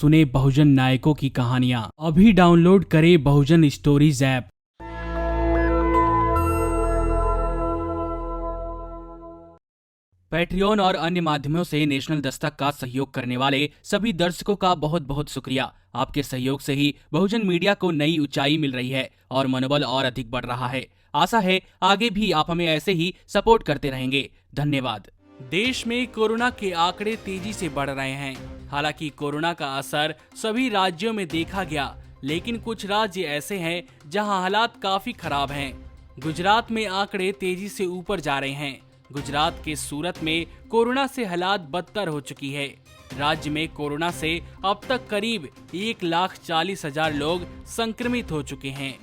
सुने बहुजन नायकों की कहानियां। अभी डाउनलोड करें बहुजन स्टोरीज ऐप। पैट्रियन और अन्य माध्यमों से नेशनल दस्तक का सहयोग करने वाले सभी दर्शकों का बहुत बहुत शुक्रिया। आपके सहयोग से ही बहुजन मीडिया को नई ऊंचाई मिल रही है और मनोबल और अधिक बढ़ रहा है। आशा है आगे भी आप हमें ऐसे ही सपोर्ट करते रहेंगे। धन्यवाद। देश में कोरोना के आंकड़े तेजी से बढ़ रहे हैं। हालांकि कोरोना का असर सभी राज्यों में देखा गया, लेकिन कुछ राज्य ऐसे हैं जहां हालात काफी खराब हैं। गुजरात में आंकड़े तेजी से ऊपर जा रहे हैं। गुजरात के सूरत में कोरोना से हालात बदतर हो चुकी है। राज्य में कोरोना से अब तक करीब 1,40,000 लोग संक्रमित हो चुके हैं।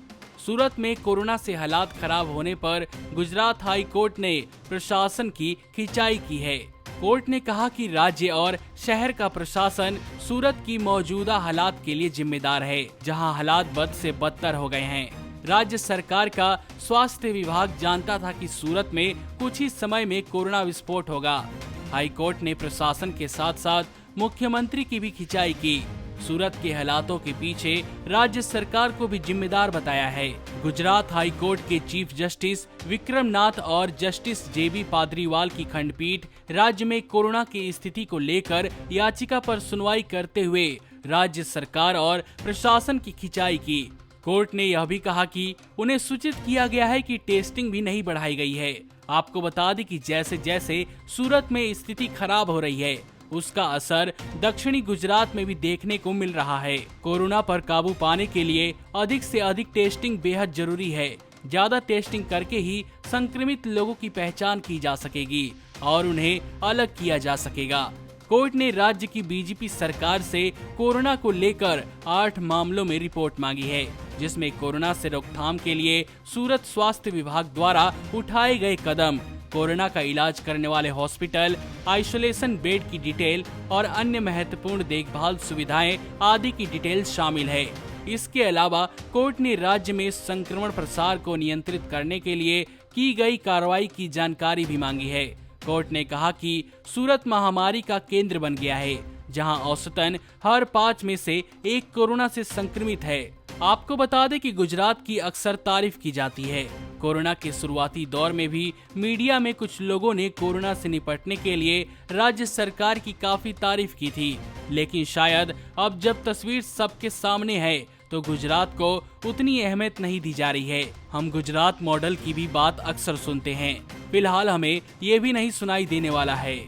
सूरत में कोरोना से हालात खराब होने पर गुजरात हाई कोर्ट ने प्रशासन की खिंचाई की है। कोर्ट ने कहा कि राज्य और शहर का प्रशासन सूरत की मौजूदा हालात के लिए जिम्मेदार है, जहां हालात बद से बदतर हो गए हैं। राज्य सरकार का स्वास्थ्य विभाग जानता था कि सूरत में कुछ ही समय में कोरोना विस्फोट होगा। हाई कोर्ट ने प्रशासन के साथ साथ मुख्यमंत्री की भी खिंचाई की। सूरत के हालातों के पीछे राज्य सरकार को भी जिम्मेदार बताया है। गुजरात हाई कोर्ट के चीफ जस्टिस विक्रम नाथ और जस्टिस जेबी पादरीवाल की खंडपीठ राज्य में कोरोना की स्थिति को लेकर याचिका पर सुनवाई करते हुए राज्य सरकार और प्रशासन की खिंचाई की। कोर्ट ने यह भी कहा कि उन्हें सूचित किया गया है कि टेस्टिंग भी नहीं बढ़ाई गई है। आपको बता दें कि जैसे जैसे सूरत में स्थिति खराब हो रही है, उसका असर दक्षिणी गुजरात में भी देखने को मिल रहा है। कोरोना पर काबू पाने के लिए अधिक से अधिक टेस्टिंग बेहद जरूरी है। ज्यादा टेस्टिंग करके ही संक्रमित लोगों की पहचान की जा सकेगी और उन्हें अलग किया जा सकेगा। कोर्ट ने राज्य की बीजेपी सरकार से कोरोना को लेकर 8 मामलों में रिपोर्ट मांगी है, जिसमें कोरोना से रोकथाम के लिए सूरत स्वास्थ्य विभाग द्वारा उठाए गए कदम, कोरोना का इलाज करने वाले हॉस्पिटल, आइसोलेशन बेड की डिटेल और अन्य महत्वपूर्ण देखभाल सुविधाएं आदि की डिटेल शामिल है। इसके अलावा कोर्ट ने राज्य में संक्रमण प्रसार को नियंत्रित करने के लिए की गई कार्रवाई की जानकारी भी मांगी है। कोर्ट ने कहा कि सूरत महामारी का केंद्र बन गया है, जहां औसतन हर 5 में से 1 कोरोना से संक्रमित है। आपको बता दें कि गुजरात की अक्सर तारीफ की जाती है। कोरोना के शुरुआती दौर में भी मीडिया में कुछ लोगों ने कोरोना से निपटने के लिए राज्य सरकार की काफी तारीफ की थी, लेकिन शायद अब जब तस्वीर सबके सामने है तो गुजरात को उतनी अहमियत नहीं दी जा रही है। हम गुजरात मॉडल की भी बात अक्सर सुनते हैं, फिलहाल हमें ये भी नहीं सुनाई देने वाला है।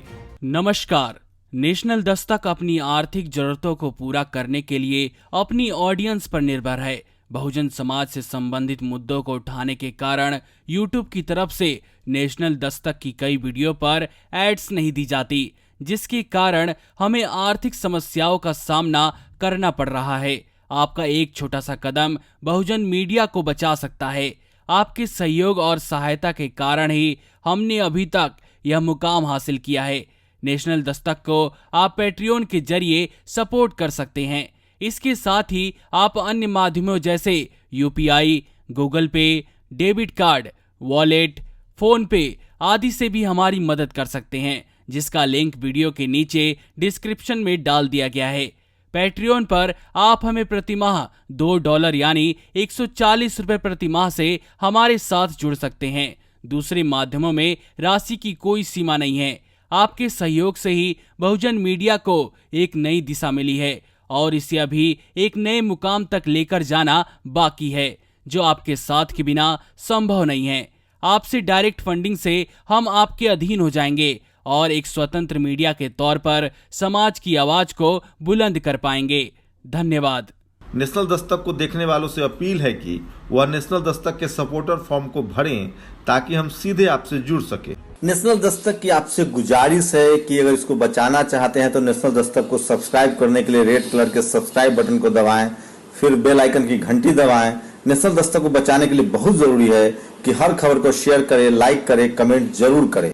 नमस्कार। नेशनल दस्तक अपनी आर्थिक जरूरतों को पूरा करने के लिए अपनी ऑडियंस पर निर्भर है। बहुजन समाज से संबंधित मुद्दों को उठाने के कारण यूट्यूब की तरफ से नेशनल दस्तक की कई वीडियो पर एड्स नहीं दी जाती, जिसके कारण हमें आर्थिक समस्याओं का सामना करना पड़ रहा है। आपका एक छोटा सा कदम बहुजन मीडिया को बचा सकता है। आपके सहयोग और सहायता के कारण ही हमने अभी तक यह मुकाम हासिल किया है। नेशनल दस्तक को आप पैट्रियन के जरिए सपोर्ट कर सकते हैं। इसके साथ ही आप अन्य माध्यमों जैसे यूपीआई, गूगल पे, डेबिट कार्ड, वॉलेट, फोन पे आदि से भी हमारी मदद कर सकते हैं, जिसका लिंक वीडियो के नीचे डिस्क्रिप्शन में डाल दिया गया है। पैट्रियन पर आप हमें प्रतिमाह $2 यानी 140 रुपए प्रतिमाह से हमारे साथ जुड़ सकते हैं। दूसरे माध्यमों में राशि की कोई सीमा नहीं है। आपके सहयोग से ही बहुजन मीडिया को एक नई दिशा मिली है और इसे अभी एक नए मुकाम तक लेकर जाना बाकी है, जो आपके साथ के बिना संभव नहीं है। आपसे डायरेक्ट फंडिंग से हम आपके अधीन हो जाएंगे और एक स्वतंत्र मीडिया के तौर पर समाज की आवाज को बुलंद कर पाएंगे। धन्यवाद। नेशनल दस्तक को देखने वालों से अपील है कि वह नेशनल दस्तक के सपोर्टर फॉर्म को भरें, ताकि हम सीधे आपसे जुड़ सके। नेशनल दस्तक की आपसे गुजारिश है कि अगर इसको बचाना चाहते हैं तो नेशनल दस्तक को सब्सक्राइब करने के लिए रेड कलर के सब्सक्राइब बटन को दबाएं, फिर बेल आइकन की घंटी दबाएं। नेशनल दस्तक को बचाने के लिए बहुत जरूरी है कि हर खबर को शेयर करें, लाइक करें, कमेंट जरूर करें।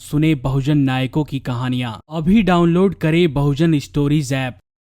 सुने बहुजन नायकों की कहानियां। अभी डाउनलोड करें बहुजन स्टोरीज ऐप।